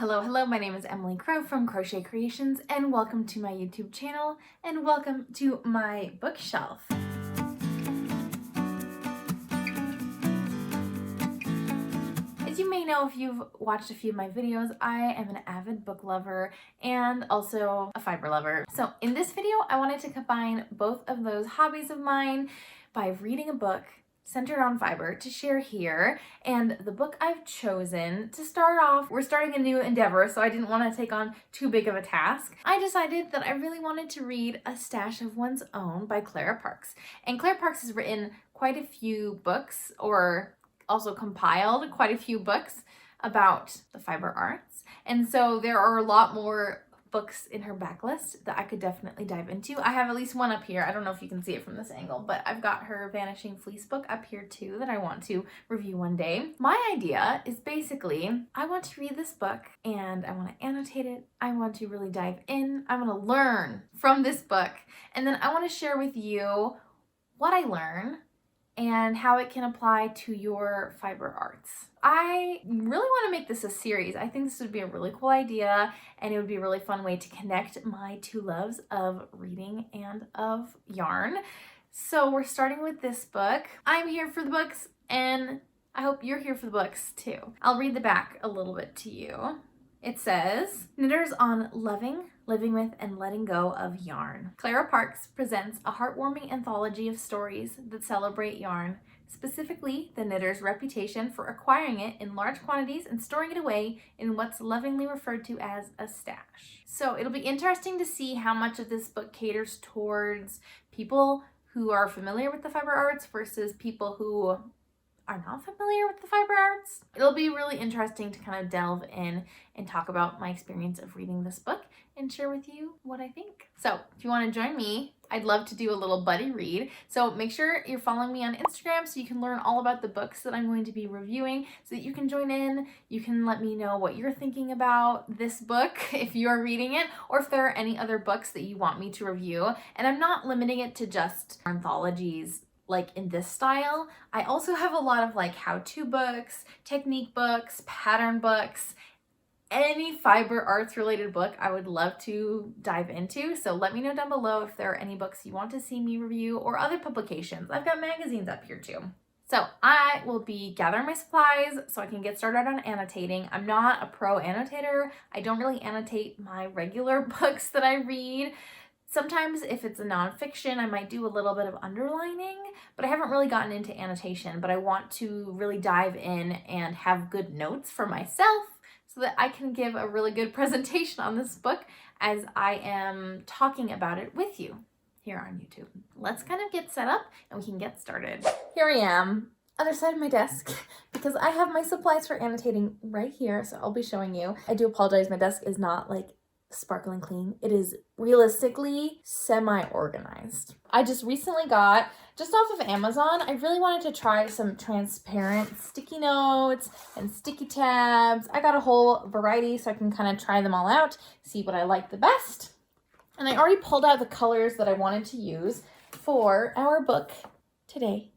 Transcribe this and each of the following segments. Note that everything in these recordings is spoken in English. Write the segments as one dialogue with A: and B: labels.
A: Hello, my name is Emily Crow from Crochet Creations, and welcome to my YouTube channel, and welcome to my bookshelf. As you may know if you've watched a few of my videos, I am an avid book lover and also a fiber lover. So in this video, I wanted to combine both of those hobbies of mine by reading a book centered on fiber to share here. And the book I've chosen to start off, we're starting a new endeavor, so I didn't want to take on too big of a task. I decided that I really wanted to read A Stash of One's Own by Clara Parks. And Clara Parks has written quite a few books, or also compiled quite a few books about the fiber arts. And so there are a lot more books in her backlist that I could definitely dive into. I have at least one up here. I don't know if you can see it from this angle, but I've got her Vanishing Fleece book up here too that I want to review one day. My idea is basically, I want to read this book and I want to annotate it. I want to really dive in. I want to learn from this book. And then I want to share with you what I learn and how it can apply to your fiber arts. I really want to make this a series. I think this would be a really cool idea, and it would be a really fun way to connect my two loves of reading and of yarn. So we're starting with this book. I'm here for the books, and I hope you're here for the books too. I'll read the back a little bit to you. It says, Knitters on Loving, Living with, and Letting Go of Yarn. Clara Parks presents a heartwarming anthology of stories that celebrate yarn, specifically the knitter's reputation for acquiring it in large quantities and storing it away in what's lovingly referred to as a stash. So it'll be interesting to see how much of this book caters towards people who are familiar with the fiber arts versus people who are not familiar with the fiber arts. It'll be really interesting to kind of delve in and talk about my experience of reading this book and share with you what I think. So if you want to join me, I'd love to do a little buddy read. So make sure you're following me on Instagram so you can learn all about the books that I'm going to be reviewing so that you can join in. You can let me know what you're thinking about this book if you're reading it, or if there are any other books that you want me to review. And I'm not limiting it to just anthologies like in this style. I also have a lot of like how-to books, technique books, pattern books, any fiber arts related book I would love to dive into. So let me know down below if there are any books you want to see me review or other publications. I've got magazines up here too. So I will be gathering my supplies so I can get started on annotating. I'm not a pro annotator. I don't really annotate my regular books that I read. Sometimes if it's a nonfiction, I might do a little bit of underlining, but I haven't really gotten into annotation, but I want to really dive in and have good notes for myself so that I can give a really good presentation on this book as I am talking about it with you here on YouTube. Let's kind of get set up and we can get started. Here I am, other side of my desk, because I have my supplies for annotating right here, so I'll be showing you. I do apologize, my desk is not like sparkling clean. It is realistically semi-organized. I just recently got, just off of Amazon, I really wanted to try some transparent sticky notes and sticky tabs. I got a whole variety so I can kind of try them all out, see what I like the best. And I already pulled out the colors that I wanted to use for our book today,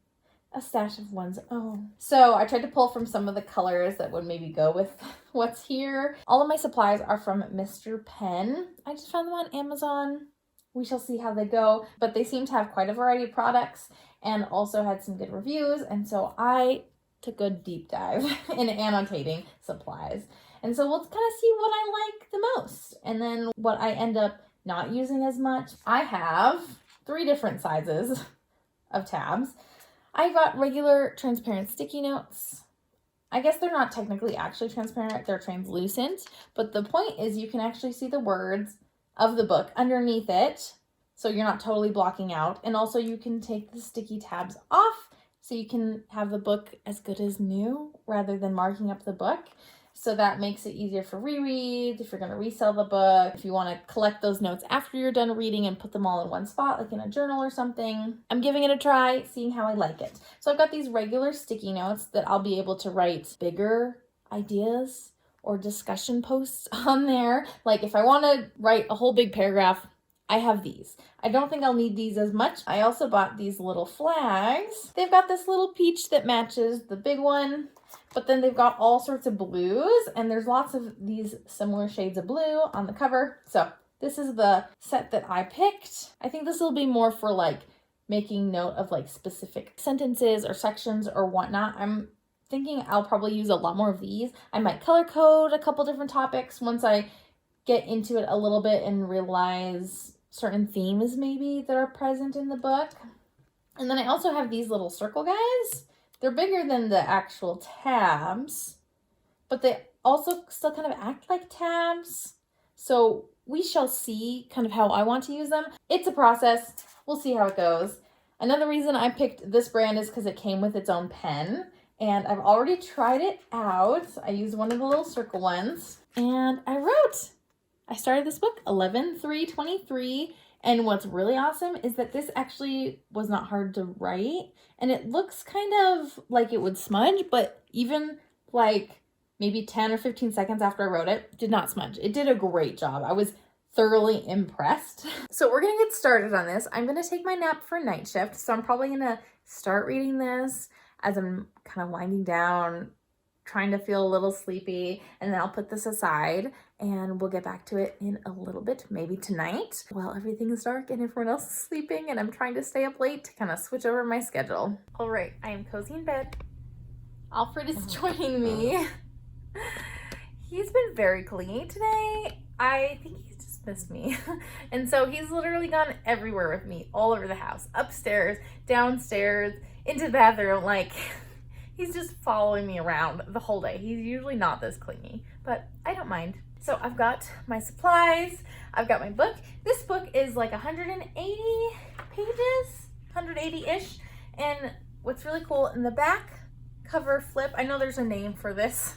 A: A Stash of One's Own. So I tried to pull from some of the colors that would maybe go with what's here. All of my supplies are from Mr. Pen. I just found them on Amazon. We shall see how they go, but they seem to have quite a variety of products and also had some good reviews. And so I took a deep dive in annotating supplies. And so we'll kind of see what I like the most and then what I end up not using as much. I have 3 different sizes of tabs. I got regular transparent sticky notes. I guess they're not technically actually transparent, they're translucent, but the point is you can actually see the words of the book underneath it, so you're not totally blocking out. And also you can take the sticky tabs off, so you can have the book as good as new rather than marking up the book. So that makes it easier for reread, if you're going to resell the book, if you want to collect those notes after you're done reading and put them all in one spot, like in a journal or something. I'm giving it a try, seeing how I like it. So I've got these regular sticky notes that I'll be able to write bigger ideas or discussion posts on there. Like if I want to write a whole big paragraph, I have these. I don't think I'll need these as much. I also bought these little flags. They've got this little peach that matches the big one, But then they've got all sorts of blues, and there's lots of these similar shades of blue on the cover. So this is the set that I picked. I think this will be more for like making note of like specific sentences or sections or whatnot. I'm thinking I'll probably use a lot more of these. I might color code a couple different topics once I get into it a little bit and realize certain themes maybe that are present in the book. And then I also have these little circle guys. They're bigger than the actual tabs, but they also still kind of act like tabs. So we shall see kind of how I want to use them. It's a process. We'll see how it goes. Another reason I picked this brand is because it came with its own pen, and I've already tried it out. I used one of the little circle ones, and I started this book 11/3/23. And what's really awesome is that this actually was not hard to write, and it looks kind of like it would smudge, but even like maybe 10 or 15 seconds after I wrote it, did not smudge. It did a great job. I was thoroughly impressed. So we're gonna get started on this. I'm gonna take my nap for night shift, so I'm probably gonna start reading this as I'm kind of winding down, trying to feel a little sleepy, and then I'll put this aside and we'll get back to it in a little bit, maybe tonight, while everything is dark and everyone else is sleeping and I'm trying to stay up late to kind of switch over my schedule. All right, I am cozy in bed. Alfred is joining me. He's been very clingy today. I think he's just missed me. And so he's literally gone everywhere with me, all over the house, upstairs, downstairs, into the bathroom, like he's just following me around the whole day. He's usually not this clingy, but I don't mind. So I've got my supplies. I've got my book. This book is like 180 pages, 180-ish. And what's really cool, in the back cover flip, I know there's a name for this.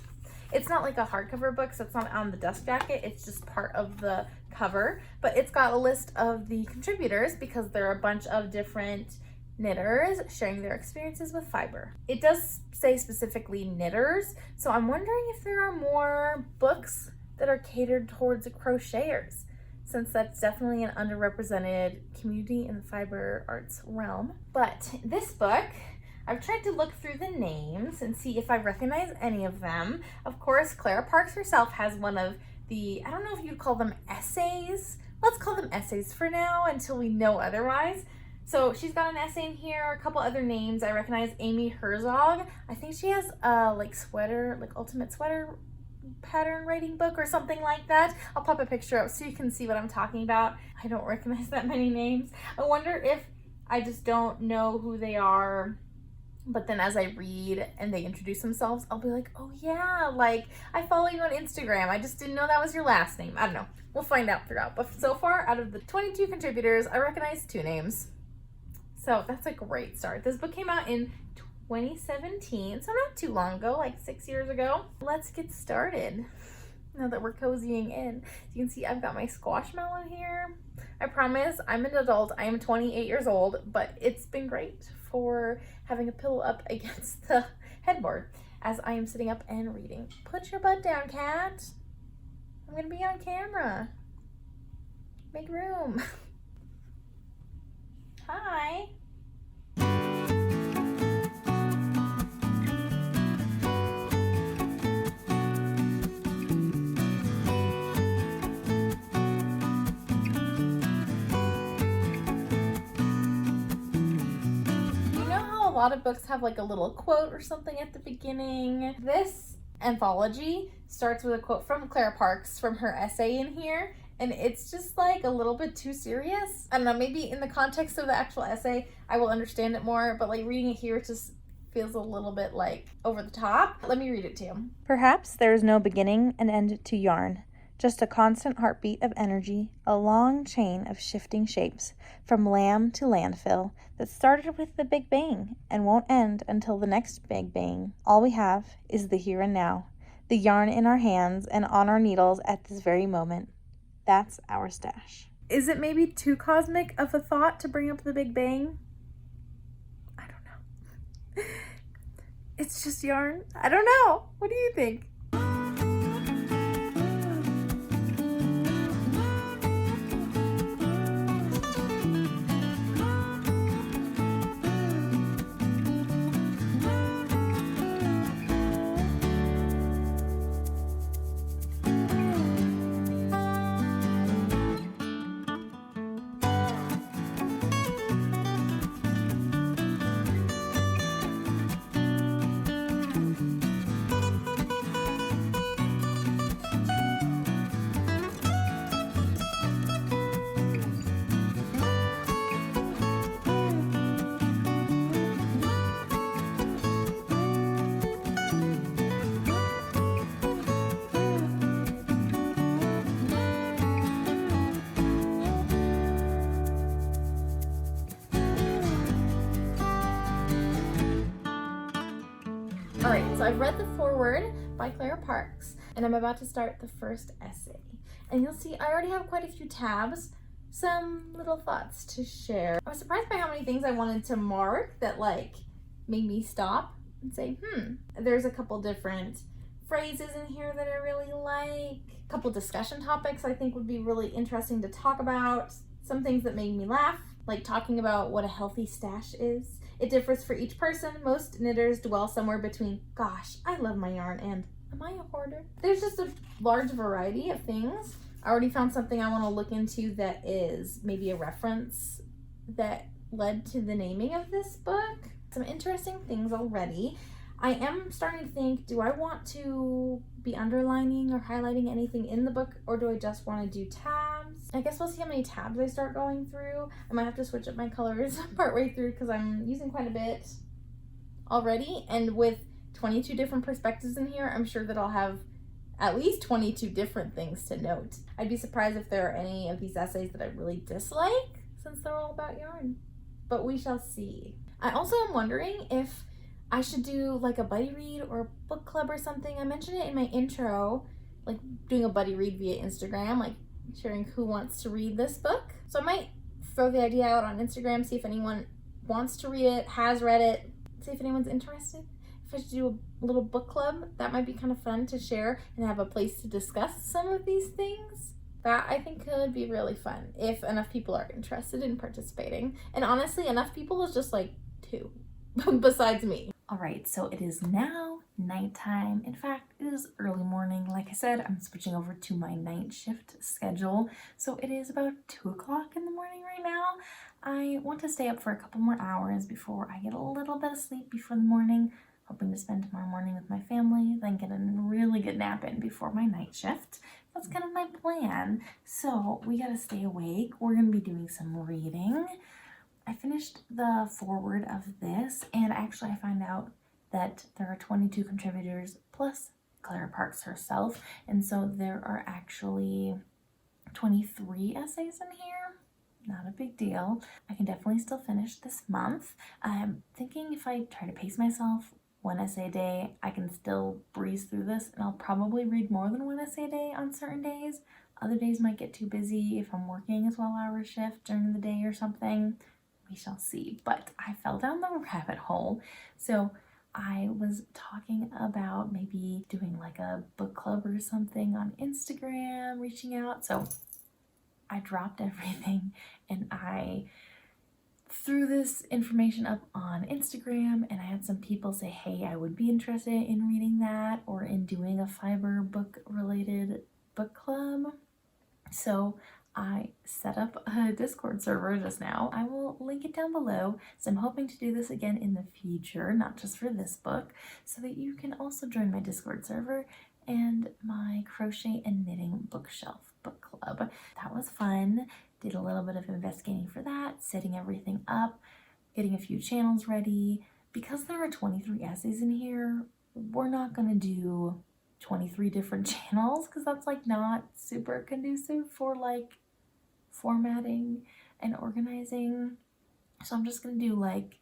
A: It's not like a hardcover book, so it's not on the dust jacket. It's just part of the cover. But it's got a list of the contributors because there are a bunch of different knitters sharing their experiences with fiber. It does say specifically knitters, so I'm wondering if there are more books that are catered towards crocheters, since that's definitely an underrepresented community in the fiber arts realm. But this book, I've tried to look through the names and see if I recognize any of them. Of course, Clara Parks herself has one of the, I don't know if you'd call them essays. Let's call them essays for now until we know otherwise. So she's got an essay in here, a couple other names. I recognize Amy Herzog. I think she has a like sweater, like ultimate sweater pattern writing book or something like that. I'll pop a picture up so you can see what I'm talking about. I don't recognize that many names. I wonder if I just don't know who they are, but then as I read and they introduce themselves, I'll be like, oh yeah, like I follow you on Instagram. I just didn't know that was your last name. I don't know. We'll find out throughout. But so far, out of the 22 contributors, I recognize 2 names. So that's a great start. This book came out in 2017, so not too long ago, like 6 years ago. Let's get started now that we're cozying in. You can see I've got my squashmallow here. I promise I'm an adult. I am 28 years old, but it's been great for having a pillow up against the headboard as I am sitting up and reading. Put your butt down, cat. I'm gonna be on camera. Make room. Hi. A lot of books have like a little quote or something at the beginning. This anthology starts with a quote from Clara Parks from her essay in here, and it's just like a little bit too serious. I don't know, maybe in the context of the actual essay I will understand it more, but like reading it here, it just feels a little bit like over the top. Let me read it to you.
B: Perhaps there is no beginning and end to yarn. Just a constant heartbeat of energy, a long chain of shifting shapes, from lamb to landfill, that started with the Big Bang and won't end until the next Big Bang. All we have is the here and now, the yarn in our hands and on our needles at this very moment. That's our stash.
A: Is it maybe too cosmic of a thought to bring up the Big Bang? I don't know. It's just yarn. I don't know. What do you think? I've read the foreword by Clara Parks, and I'm about to start the first essay. And you'll see I already have quite a few tabs, some little thoughts to share. I was surprised by how many things I wanted to mark that like made me stop and say, There's a couple different phrases in here that I really like. A couple discussion topics I think would be really interesting to talk about. Some things that made me laugh, like talking about what a healthy stash is. It differs for each person. Most knitters dwell somewhere between, gosh, I love my yarn, and am I a hoarder? There's just a large variety of things. I already found something I want to look into that is maybe a reference that led to the naming of this book. Some interesting things already. I am starting to think, do I want to be underlining or highlighting anything in the book, or do I just want to do tabs? I guess we'll see how many tabs I start going through. I might have to switch up my colors partway through because I'm using quite a bit already. And with 22 different perspectives in here, I'm sure that I'll have at least 22 different things to note. I'd be surprised if there are any of these essays that I really dislike, since they're all about yarn. But we shall see. I also am wondering if I should do like a buddy read or a book club or something. I mentioned it in my intro, like doing a buddy read via Instagram, like sharing who wants to read this book. So I might throw the idea out on Instagram, see if anyone wants to read it, has read it, see if anyone's interested. If I should do a little book club, that might be kind of fun to share and have a place to discuss some of these things. That I think could be really fun if enough people are interested in participating. And honestly, enough people is just like 2 besides me. All right, so it is now nighttime. In fact, it is early morning. Like I said, I'm switching over to my night shift schedule. So it is about 2 o'clock in the morning right now. I want to stay up for a couple more hours before I get a little bit of sleep before the morning, hoping to spend tomorrow morning with my family, then get a really good nap in before my night shift. That's kind of my plan. So we gotta stay awake. We're gonna be doing some reading. I finished the foreword of this, and actually I find out that there are 22 contributors plus Clara Parks herself, and so there are actually 23 essays in here. Not a big deal. I can definitely still finish this month. I'm thinking if I try to pace myself 1 essay a day, I can still breeze through this, and I'll probably read more than 1 essay a day on certain days. Other days might get too busy if I'm working a 12-hour shift during the day or something. We shall see. But I fell down the rabbit hole. So I was talking about maybe doing like a book club or something on Instagram, reaching out. So I dropped everything and I threw this information up on Instagram, and I had some people say, hey, I would be interested in reading that or in doing a fiber book related book club. So I set up a Discord server just now. I will link it down below. So I'm hoping to do this again in the future, not just for this book, so that you can also join my Discord server and my crochet and knitting bookshelf book club. That was fun. Did a little bit of investigating for that, setting everything up, getting a few channels ready. Because there are 23 essays in here, we're not gonna do 23 different channels because that's like not super conducive for like formatting and organizing. So I'm just gonna do like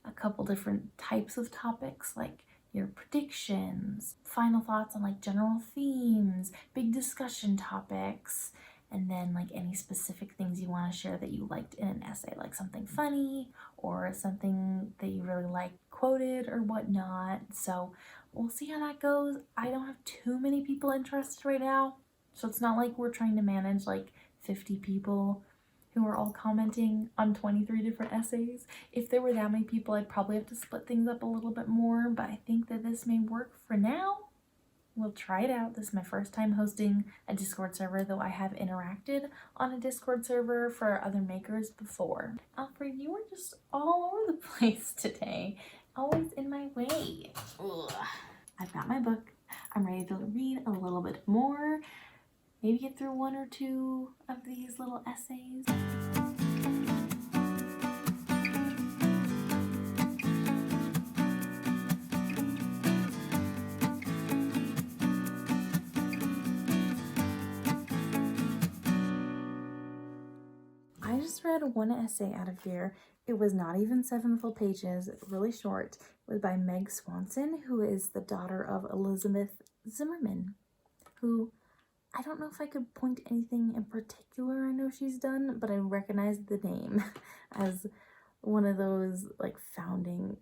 A: a couple different types of topics, like your predictions, final thoughts on like general themes, big discussion topics, and then like any specific things you want to share that you liked in an essay, like something funny or something that you really like quoted or whatnot. So we'll see how that goes. I don't have too many people interested right now, so it's not like we're trying to manage like 50 people who are all commenting on 23 different essays. If there were that many people, I'd probably have to split things up a little bit more, but I think that this may work for now. We'll try it out. This is my first time hosting a Discord server, though I have interacted on a Discord server for other makers before. Alfred, you are just all over the place today. Always in my way. Ugh. I've got my book. I'm ready to read a little bit more. Maybe get through 1 or 2 of these little essays. I just read 1 essay out of here. It was not even 7 full pages, really short. was by Meg Swanson, who is the daughter of Elizabeth Zimmerman, who I don't know if I could point to anything in particular I know she's done, but I recognize the name as one of those like founding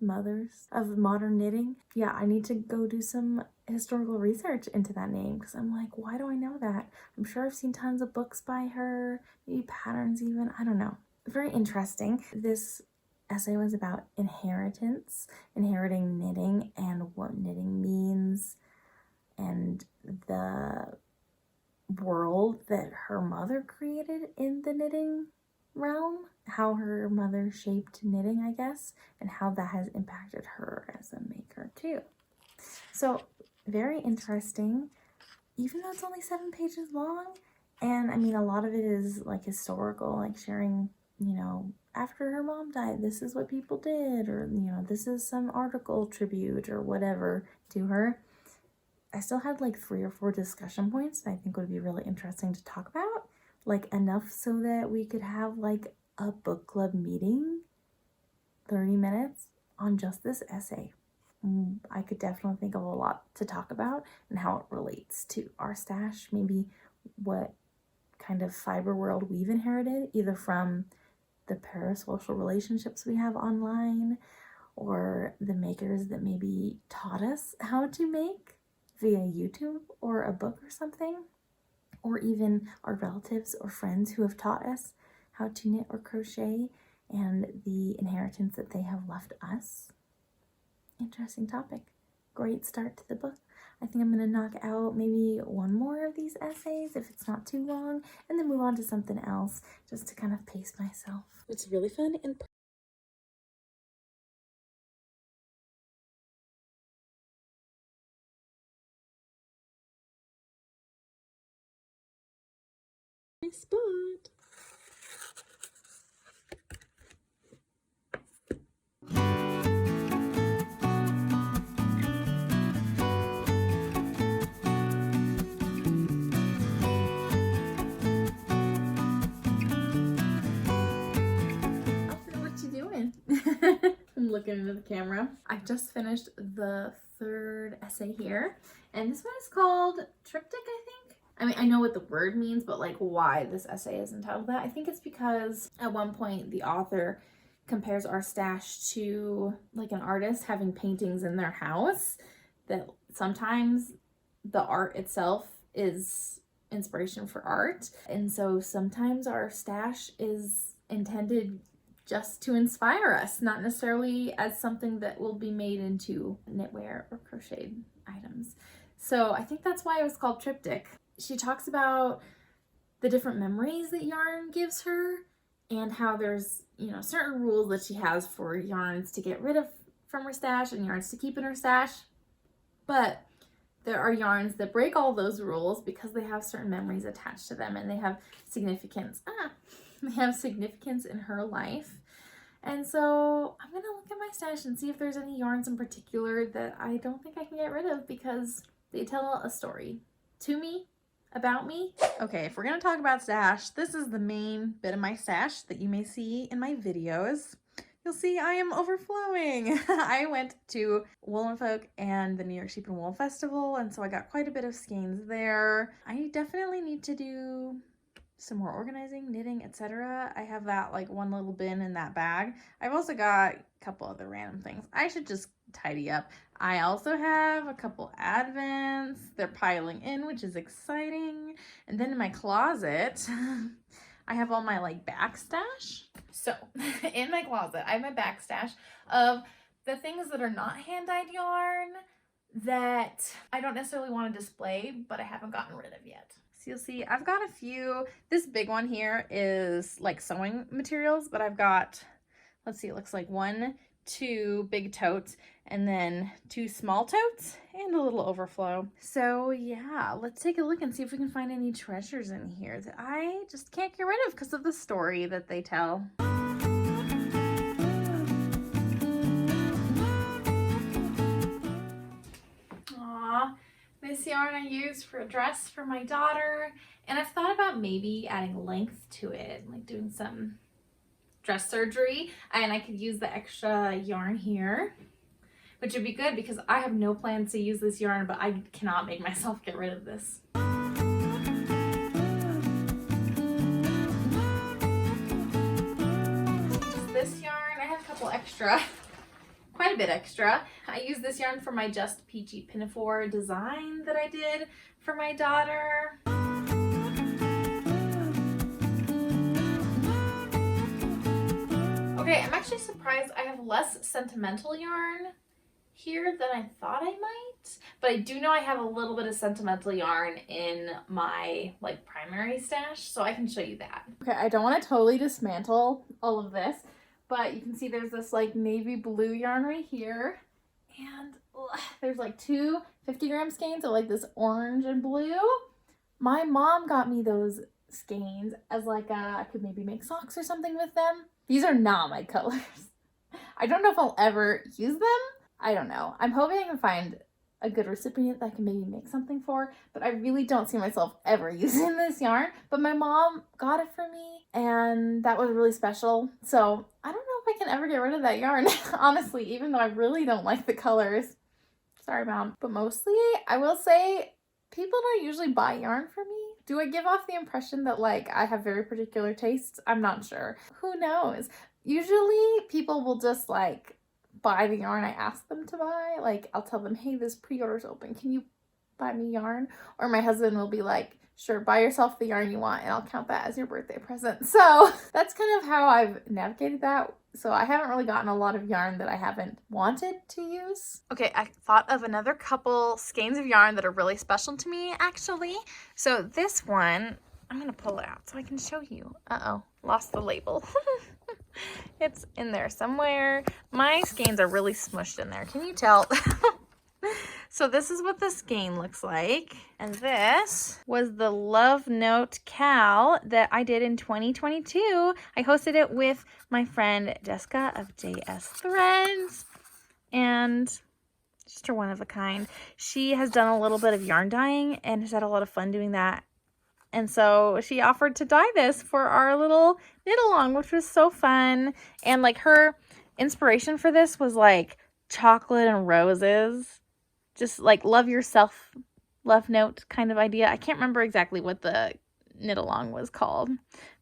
A: mothers of modern knitting. Yeah, I need to go do some historical research into that name because I'm like, why do I know that? I'm sure I've seen tons of books by her, maybe patterns even, I don't know. Very interesting. This essay was about inheritance, inheriting knitting and what knitting means, and the world that her mother created in the knitting realm, how her mother shaped knitting, I guess, and how that has impacted her as a maker too. So very interesting, even though it's only 7 pages long. And I mean, a lot of it is like historical, like sharing, you know, after her mom died, this is what people did, or, you know, this is some article tribute or whatever to her. I still had like 3 or 4 discussion points that I think would be really interesting to talk about, like enough so that we could have like a book club meeting, 30 minutes on just this essay. I could definitely think of a lot to talk about and how it relates to our stash, maybe what kind of fiber world we've inherited, either from the parasocial relationships we have online or the makers that maybe taught us how to make via YouTube or a book or something, or even our relatives or friends who have taught us how to knit or crochet and the inheritance that they have left us. Interesting topic. Great start to the book. I think I'm going to knock out maybe 1 more of these essays if it's not too long, and then move on to something else just to kind of pace myself.
B: It's really fun and spot.
A: What you doing? I'm looking into the camera. I just finished the 3rd essay here, and this one is called Triptych, I think. I mean, I know what the word means, but like why this essay is entitled that. I think it's because at one point the author compares our stash to like an artist having paintings in their house, that sometimes the art itself is inspiration for art, and so sometimes our stash is intended just to inspire us, not necessarily as something that will be made into knitwear or crocheted items. So I think that's why it was called Triptych. She talks about the different memories that yarn gives her and how there's, you know, certain rules that she has for yarns to get rid of from her stash and yarns to keep in her stash. But there are yarns that break all those rules because they have certain memories attached to them and they have significance. They have significance in her life. And so I'm gonna look at my stash and see if there's any yarns in particular that I don't think I can get rid of because they tell a story to me, about me.
B: Okay, if we're gonna talk about stash, this is the main bit of my stash that you may see in my videos. You'll see I am overflowing. I went to Wool and Folk and the New York Sheep and Wool Festival, and so I got quite a bit of skeins there. I definitely need to do some more organizing, knitting, etc. I have that like one little bin in that bag. I've also got a couple other random things I should just tidy up. I also have a couple advents. They're piling in, which is exciting. And then in my closet, I have all my like backstash.
A: So in my closet, I have my backstash of the things that are not hand-dyed yarn that I don't necessarily want to display, but I haven't gotten rid of yet.
B: So you'll see I've got a few. This big one here is like sewing materials, but I've got, let's see, it looks like 1, 2 big totes and then 2 small totes and a little overflow. So yeah, let's take a look and see if we can find any treasures in here that I just can't get rid of because of the story that they tell.
A: Aww, this yarn I used for a dress for my daughter, and I've thought about maybe adding length to it, like doing some dress surgery, and I could use the extra yarn here, which would be good because I have no plans to use this yarn, but I cannot make myself get rid of this. This yarn, I have a couple extra, quite a bit extra. I use this yarn for my Just Peachy Pinafore design that I did for my daughter. Okay, I'm actually surprised I have less sentimental yarn here than I thought I might, but I do know I have a little bit of sentimental yarn in my like primary stash, so I can show you that. Okay, I don't want to totally dismantle all of this, but you can see there's this like navy blue yarn right here, and there's like two 50-gram skeins of like this orange and blue. My mom got me those skeins as like I could maybe make socks or something with them. These are not my colors. I don't know if I'll ever use them. I don't know. I'm hoping I can find a good recipient that I can maybe make something for, but I really don't see myself ever using this yarn. But my mom got it for me, and that was really special. So I don't know if I can ever get rid of that yarn, honestly, even though I really don't like the colors. Sorry, Mom. But mostly, I will say, people don't usually buy yarn for me. Do I give off the impression that like I have very particular tastes? I'm not sure. Who knows? Usually people will just like buy the yarn I ask them to buy. Like I'll tell them, hey, this pre-order's open. Can you buy me yarn? Or my husband will be like, sure, buy yourself the yarn you want and I'll count that as your birthday present. So that's kind of how I've navigated that. So I haven't really gotten a lot of yarn that I haven't wanted to use. Okay, I thought of another couple skeins of yarn that are really special to me, actually. So this one, I'm going to pull it out so I can show you. Uh-oh, lost the label. It's in there somewhere. My skeins are really smushed in there. Can you tell? So this is what the skein looks like. And this was the Love Note Cal that I did in 2022. I hosted it with my friend Jessica of JS Threads. And just a one of a kind. She has done a little bit of yarn dyeing and has had a lot of fun doing that. And so she offered to dye this for our little knit along, which was so fun. And like her inspiration for this was like chocolate and roses. Just like love yourself, love note kind of idea. I can't remember exactly what the knit along was called.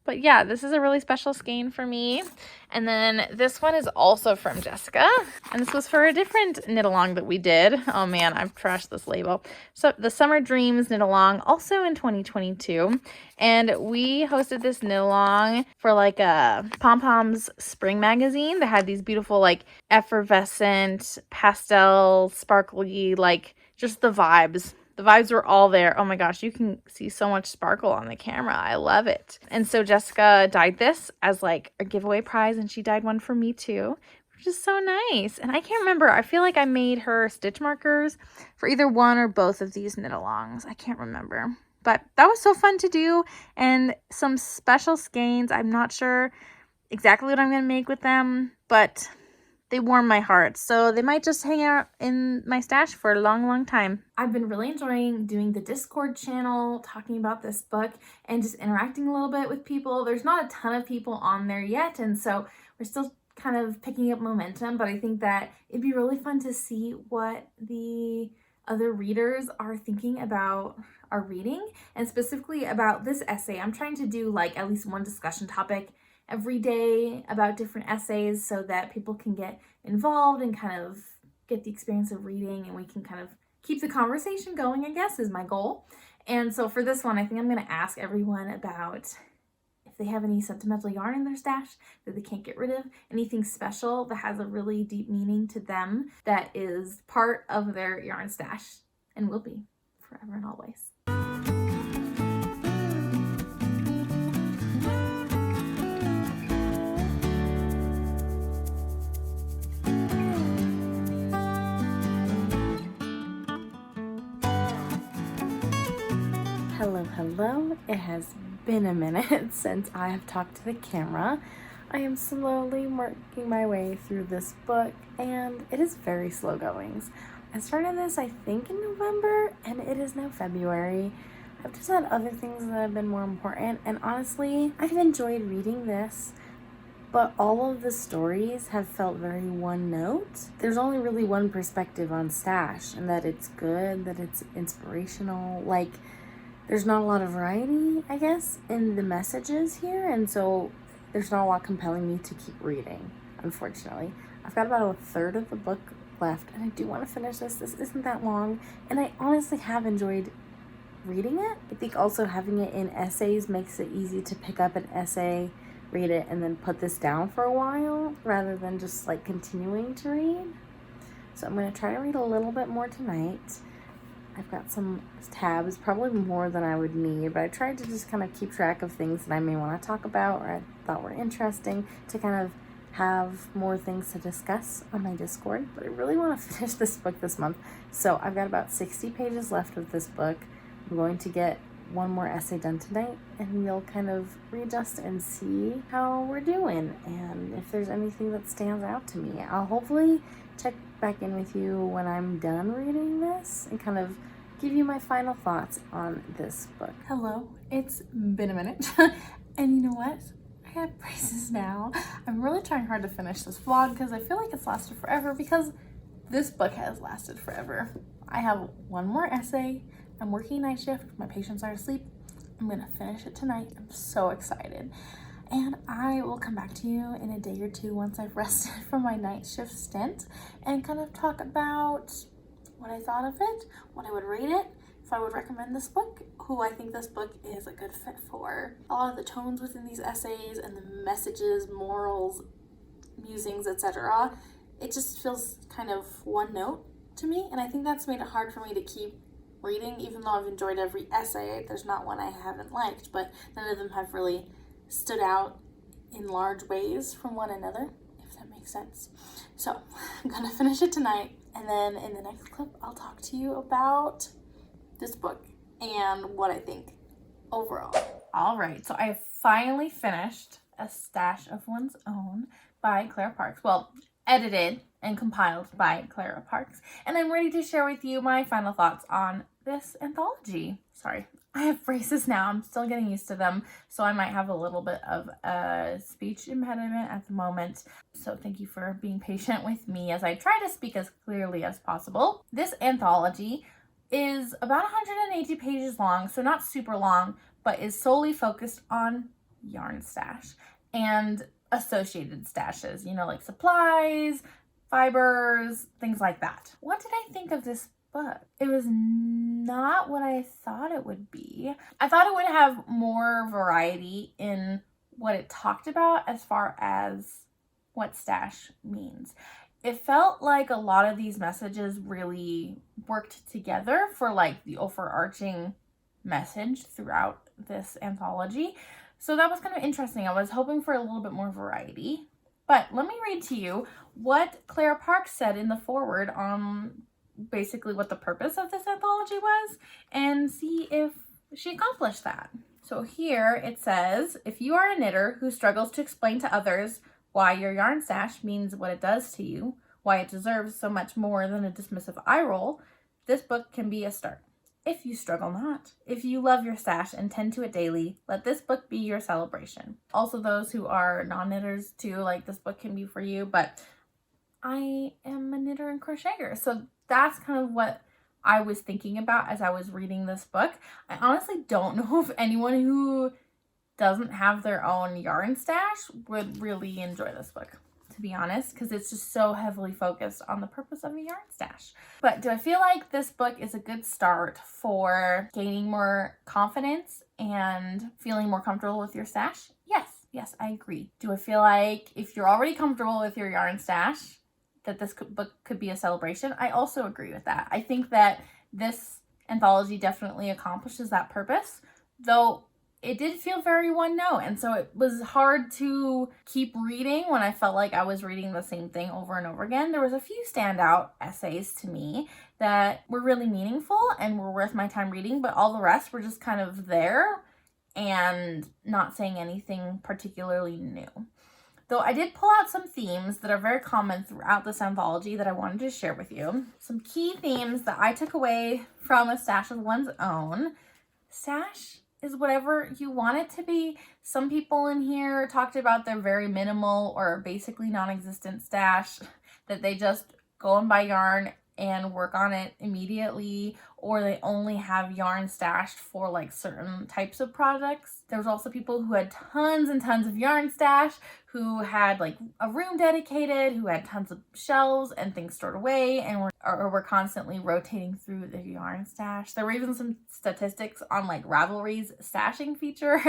A: But yeah, this is a really special skein for me. And then this one is also from Jessica. And this was for a different knit along that we did. Oh man, I've trashed this label. So the Summer Dreams knit along, also in 2022. And we hosted this knit along for like a Pom Pom's spring magazine that had these beautiful like effervescent, pastel, sparkly, like just the vibes. The vibes were all there. Oh my gosh, you can see so much sparkle on the camera. I love it. And so Jessica dyed this as like a giveaway prize, and she dyed one for me too, which is so nice. And I can't remember. I feel like I made her stitch markers for either one or both of these knit alongs. I can't remember. But that was so fun to do, and some special skeins. I'm not sure exactly what I'm going to make with them, but they warm my heart, so they might just hang out in my stash for a long, long time. I've been really enjoying doing the Discord channel, talking about this book, and just interacting a little bit with people. There's not a ton of people on there yet, and so we're still kind of picking up momentum, but I think that it'd be really fun to see what the other readers are thinking about our reading, and specifically about this essay. I'm trying to do like at least one discussion topic every day about different essays so that people can get involved and kind of get the experience of reading, and we can kind of keep the conversation going, I guess, is my goal. And so for this one, I think I'm going to ask everyone about if they have any sentimental yarn in their stash that they can't get rid of, anything special that has a really deep meaning to them that is part of their yarn stash and will be forever and always. Hello. It has been a minute since I have talked to the camera. I am slowly working my way through this book, and it is very slow goings. I started this, I think, in November, and it is now February. I've just had other things that have been more important, and honestly, I've enjoyed reading this. but all of the stories have felt very one note. There's only really one perspective on Stash, and that it's good, that it's inspirational. Like, there's not a lot of variety, I guess, in the messages here, and so there's not a lot compelling me to keep reading, unfortunately. I've got about a third of the book left, and I do want to finish this. This isn't that long, and I honestly have enjoyed reading it. I think also having it in essays makes it easy to pick up an essay, read it, and then put this down for a while rather than just like continuing to read. So I'm going to try to read a little bit more tonight. I've got some tabs, probably more than I would need, but I tried to just kind of keep track of things that I may want to talk about or I thought were interesting to kind of have more things to discuss on my Discord. But I really want to finish this book this month. So I've got about 60 pages left of this book. I'm going to get one more essay done tonight, and we'll kind of readjust and see how we're doing and if there's anything that stands out to me. I'll hopefully check back in with you when I'm done reading this and kind of give you my final thoughts on this book. Hello, it's been a minute and you know what? I have braces now. I'm really trying hard to finish this vlog because I feel like it's lasted forever, because this book has lasted forever. I have one more essay. I'm working night shift. My patients are asleep. I'm gonna finish it tonight. I'm so excited. And I will come back to you in a day or two once I've rested from my night shift stint and kind of talk about what I thought of it, what I would rate it, if I would recommend this book, who I think this book is a good fit for. A lot of the tones within these essays and the messages, morals, musings, etc., it just feels kind of one note to me, and I think that's made it hard for me to keep reading, even though I've enjoyed every essay. There's not one I haven't liked, but none of them have really stood out in large ways from one another, if that makes sense. So I'm gonna finish it tonight, and then in the next clip I'll talk to you about this book and what I think overall. All right, so I finally finished A Stash of One's Own by Clara Parks. Well, edited and compiled by Clara Parks, and I'm ready to share with you my final thoughts on this anthology. Sorry, I have braces now. I'm still getting used to them, so I might have a little bit of a speech impediment at the moment. So thank you for being patient with me as I try to speak as clearly as possible. This anthology is about 180 pages long, so not super long, but is solely focused on yarn stash and associated stashes, you know, like supplies, fibers, things like that. What did I think of this book? It was not what I thought it would be. I thought it would have more variety in what it talked about as far as what stash means. It felt like a lot of these messages really worked together for like the overarching message throughout this anthology. So that was kind of interesting. I was hoping for a little bit more variety. But let me read to you what Clara Parks said in the foreword on basically what the purpose of this anthology was and see if she accomplished that. So here it says, if you are a knitter who struggles to explain to others why your yarn stash means what it does to you, why it deserves so much more than a dismissive eye roll, this book can be a start. If you struggle not, if you love your stash and tend to it daily, let this book be your celebration. Also those who are non-knitters too, like this book can be for you, but I am a knitter and crocheter, so that's kind of what I was thinking about as I was reading this book. I honestly don't know if anyone who doesn't have their own yarn stash would really enjoy this book, to be honest, because it's just so heavily focused on the purpose of a yarn stash. But do I feel like this book is a good start for gaining more confidence and feeling more comfortable with your stash? Yes, I agree. Do I feel like if you're already comfortable with your yarn stash, that this book could be a celebration? I also agree with that. I think that this anthology definitely accomplishes that purpose, though it did feel very one note, and so it was hard to keep reading when I felt like I was reading the same thing over and over again. There was a few standout essays to me that were really meaningful and were worth my time reading, but all the rest were just kind of there and not saying anything particularly new. Though I did pull out some themes that are very common throughout this anthology that I wanted to share with you. Some key themes that I took away from A Stash of One's Own. Stash is whatever you want it to be. Some people in here talked about their very minimal or basically non-existent stash that they just go and buy yarn and work on it immediately, or they only have yarn stashed for like certain types of projects. There was also people who had tons and tons of yarn stash, who had like a room dedicated, who had tons of shelves and things stored away and were constantly rotating through their yarn stash. There were even some statistics on like Ravelry's stashing feature,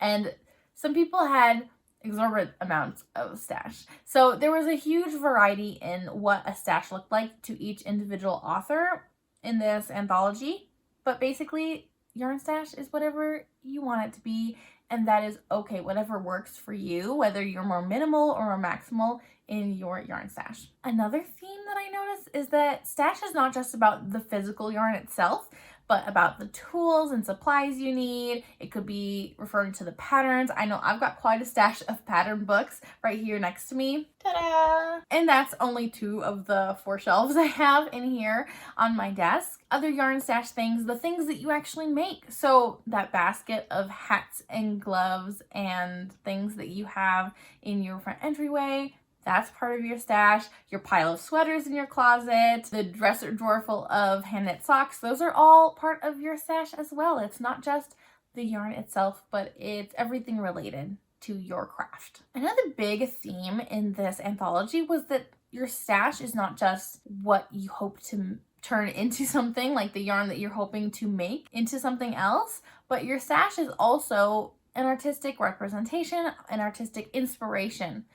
A: and some people had exorbitant amounts of stash. So there was a huge variety in what a stash looked like to each individual author in this anthology, but basically yarn stash is whatever you want it to be, and that is okay, whatever works for you, whether you're more minimal or more maximal in your yarn stash. Another theme that I noticed is that stash is not just about the physical yarn itself, but about the tools and supplies you need. It could be referring to the patterns. I know I've got quite a stash of pattern books right here next to me. Ta-da! And that's only 2 of the 4 shelves I have in here on my desk. Other yarn stash things, the things that you actually make. So that basket of hats and gloves and things that you have in your front entryway, that's part of your stash. Your pile of sweaters in your closet, the dresser drawer full of hand-knit socks, those are all part of your stash as well. It's not just the yarn itself, but it's everything related to your craft. Another big theme in this anthology was that your stash is not just what you hope to turn into something, like the yarn that you're hoping to make into something else, but your stash is also an artistic representation, an artistic inspiration,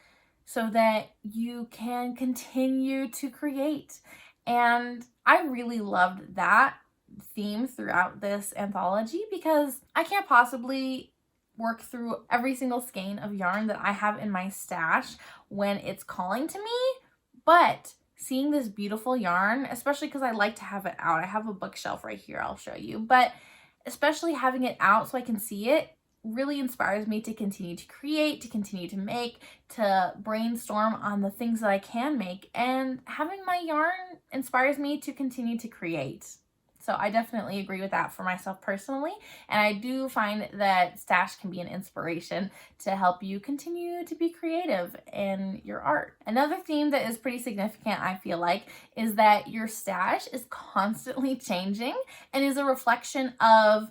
A: so that you can continue to create. And I really loved that theme throughout this anthology, because I can't possibly work through every single skein of yarn that I have in my stash when it's calling to me, but seeing this beautiful yarn, especially because I like to have it out. I have a bookshelf right here, I'll show you, but especially having it out so I can see it really inspires me to continue to create, to continue to make, to brainstorm on the things that I can make, and having my yarn inspires me to continue to create. So I definitely agree with that for myself personally, and I do find that stash can be an inspiration to help you continue to be creative in your art. Another theme that is pretty significant, I feel like, is that your stash is constantly changing and is a reflection of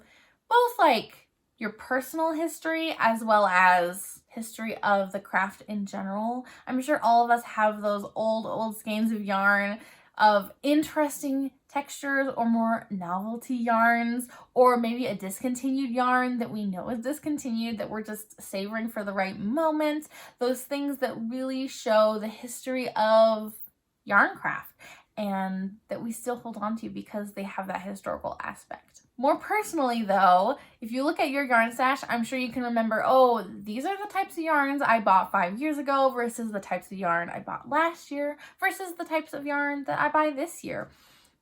A: both like your personal history as well as history of the craft in general. I'm sure all of us have those old skeins of yarn of interesting textures or more novelty yarns, or maybe a discontinued yarn that we know is discontinued that we're just savoring for the right moment. Those things that really show the history of yarn craft and that we still hold on to because they have that historical aspect. More personally though, if you look at your yarn stash, I'm sure you can remember, oh, these are the types of yarns I bought 5 years ago versus the types of yarn I bought last year versus the types of yarn that I buy this year.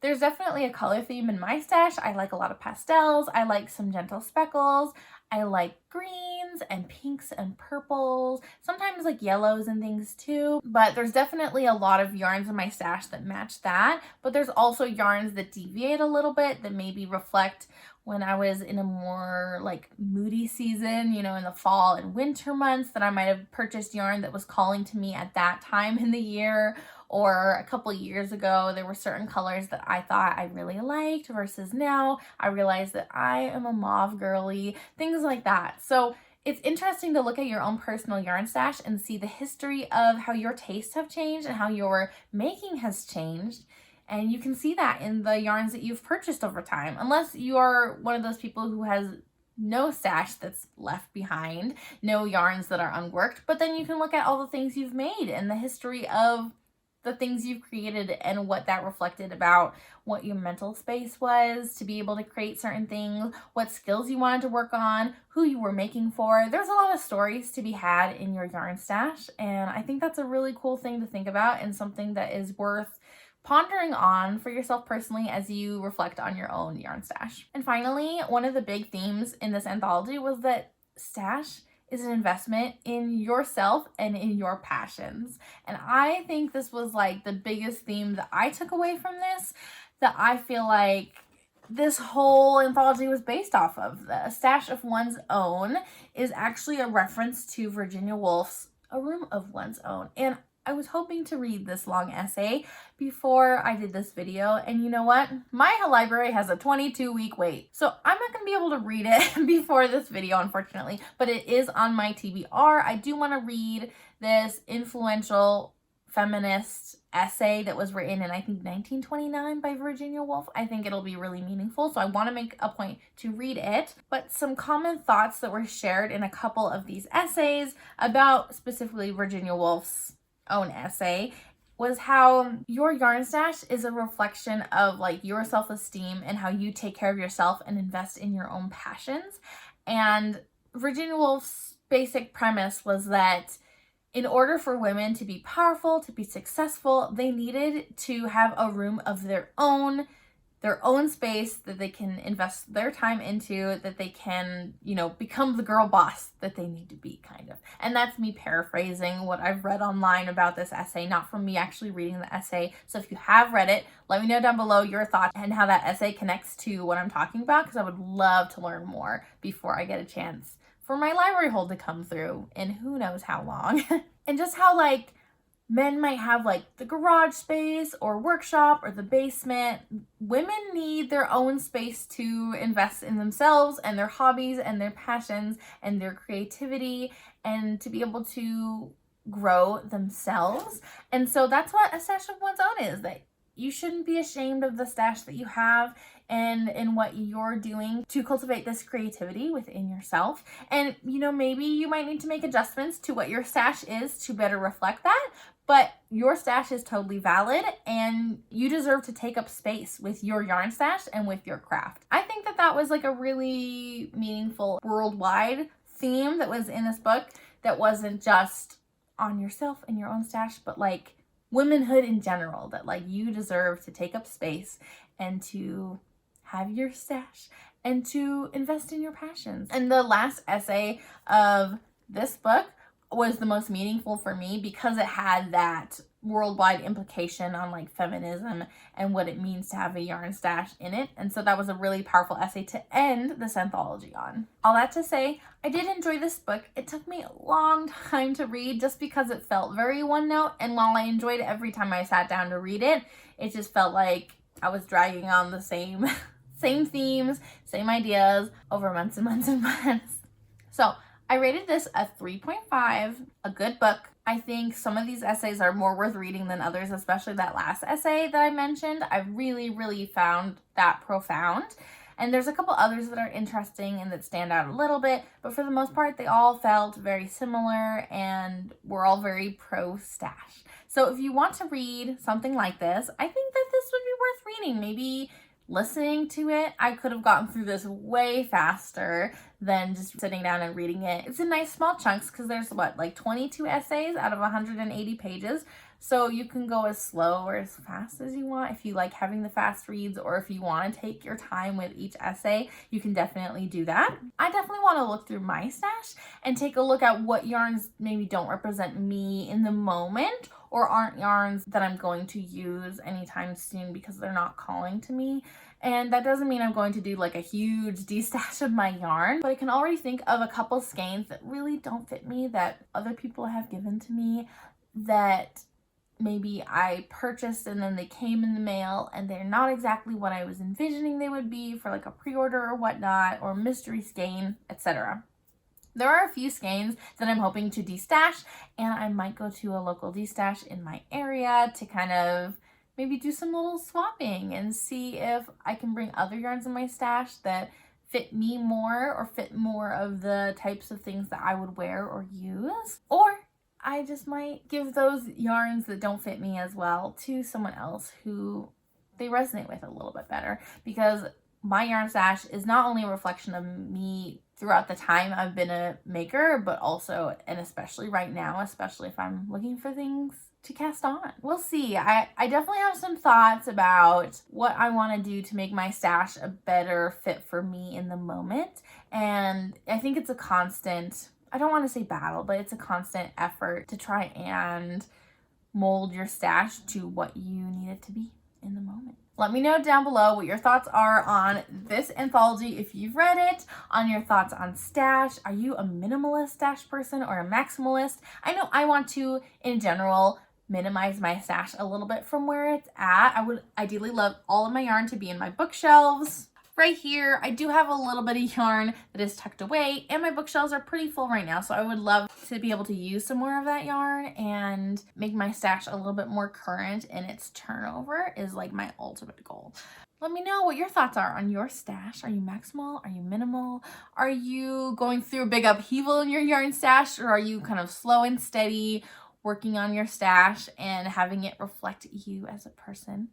A: There's definitely a color theme in my stash. I like a lot of pastels. I like some gentle speckles. I like greens and pinks and purples, sometimes like yellows and things too. But there's definitely a lot of yarns in my stash that match that. But there's also yarns that deviate a little bit, that maybe reflect when I was in a more like moody season, you know, in the fall and winter months, that I might have purchased yarn that was calling to me at that time in the year. Or a couple years ago, there were certain colors that I thought I really liked versus now I realize that I am a mauve girly, things like that. So it's interesting to look at your own personal yarn stash and see the history of how your tastes have changed and how your making has changed. And you can see that in the yarns that you've purchased over time, unless you are one of those people who has no stash that's left behind, no yarns that are unworked, but then you can look at all the things you've made and the history of the things you've created and what that reflected about what your mental space was to be able to create certain things, what skills you wanted to work on, who you were making for. There's a lot of stories to be had in your yarn stash, and I think that's a really cool thing to think about and something that is worth pondering on for yourself personally as you reflect on your own yarn stash. And finally, one of the big themes in this anthology was that stash is an investment in yourself and in your passions. And I think this was like the biggest theme that I took away from this, that I feel like this whole anthology was based off of. The Stash of One's Own is actually a reference to Virginia Woolf's A Room of One's Own. And I was hoping to read this long essay before I did this video, and you know what? My library has a 22-week wait, so I'm not going to be able to read it before this video, unfortunately, but it is on my TBR. I do want to read this influential feminist essay that was written in, I think, 1929 by Virginia Woolf. I think it'll be really meaningful, so I want to make a point to read it. But some common thoughts that were shared in a couple of these essays about specifically Virginia Woolf's own essay was how your yarn stash is a reflection of like your self-esteem and how you take care of yourself and invest in your own passions. And Virginia Woolf's basic premise was that in order for women to be powerful, to be successful, they needed to have a room of their own space that they can invest their time into, that they can, become the girl boss that they need to be, kind of. And that's me paraphrasing what I've read online about this essay, not from me actually reading the essay. So if you have read it, let me know down below your thoughts and how that essay connects to what I'm talking about, because I would love to learn more before I get a chance for my library hold to come through in who knows how long. And just how like men might have like the garage space or workshop or the basement. Women need their own space to invest in themselves and their hobbies and their passions and their creativity and to be able to grow themselves. And so that's what a stash of one's own is, that you shouldn't be ashamed of the stash that you have and in what you're doing to cultivate this creativity within yourself. And, maybe you might need to make adjustments to what your stash is to better reflect that, but your stash is totally valid and you deserve to take up space with your yarn stash and with your craft. I think that was like a really meaningful worldwide theme that was in this book that wasn't just on yourself and your own stash, but like womanhood in general, that like you deserve to take up space and to have your stash and to invest in your passions. And the last essay of this book was the most meaningful for me because it had that worldwide implication on like feminism and what it means to have a yarn stash in it. And so that was a really powerful essay to end this anthology on. All that to say, I did enjoy this book. It took me a long time to read just because it felt very one note. And while I enjoyed it every time I sat down to read it, it just felt like I was dragging on the same themes, same ideas over months and months and months. So I rated this a 3.5, a good book. I think some of these essays are more worth reading than others, especially that last essay that I mentioned. I really, really found that profound. And there's a couple others that are interesting and that stand out a little bit, but for the most part, they all felt very similar and were all very pro-stash. So if you want to read something like this, I think that this would be worth reading. Maybe listening to it, I could have gotten through this way faster than just sitting down and reading it. It's in nice small chunks because there's like 22 essays out of 180 pages. So you can go as slow or as fast as you want if you like having the fast reads, or if you want to take your time with each essay, you can definitely do that. I definitely want to look through my stash and take a look at what yarns maybe don't represent me in the moment or aren't yarns that I'm going to use anytime soon because they're not calling to me. And that doesn't mean I'm going to do like a huge destash of my yarn, but I can already think of a couple skeins that really don't fit me that other people have given to me that maybe I purchased and then they came in the mail and they're not exactly what I was envisioning they would be for like a pre-order or whatnot, or mystery skein, etc. There are a few skeins that I'm hoping to destash, and I might go to a local destash in my area to kind of maybe do some little swapping and see if I can bring other yarns in my stash that fit me more or fit more of the types of things that I would wear or use. Or I just might give those yarns that don't fit me as well to someone else who they resonate with a little bit better, because my yarn stash is not only a reflection of me throughout the time I've been a maker, but also and especially right now, especially if I'm looking for things to cast on. We'll see. I definitely have some thoughts about what I want to do to make my stash a better fit for me in the moment. And I think it's a constant, I don't want to say battle, but it's a constant effort to try and mold your stash to what you need it to be. in the moment. Let me know down below what your thoughts are on this anthology if you've read it, on your thoughts on stash. Are you a minimalist stash person or a maximalist? I know I want to, in general, minimize my stash a little bit from where it's at. I would ideally love all of my yarn to be in my bookshelves. Right here, I do have a little bit of yarn that is tucked away, and my bookshelves are pretty full right now, so I would love to be able to use some more of that yarn and make my stash a little bit more current in its turnover is like my ultimate goal. Let me know what your thoughts are on your stash. Are you maximal? Are you minimal? Are you going through a big upheaval in your yarn stash, or are you kind of slow and steady working on your stash and having it reflect you as a person?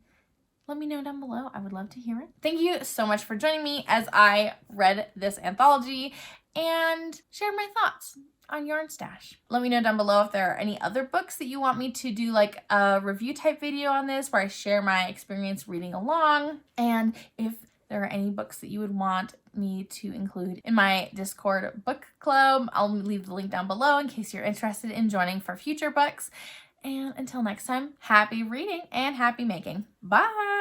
A: Let me know down below. I would love to hear it. Thank you so much for joining me as I read this anthology and shared my thoughts on yarn stash. Let me know down below if there are any other books that you want me to do like a review type video on this where I share my experience reading along, and if there are any books that you would want me to include in my Discord book club. I'll leave the link down below in case you're interested in joining for future books. And until next time, happy reading and happy making. Bye!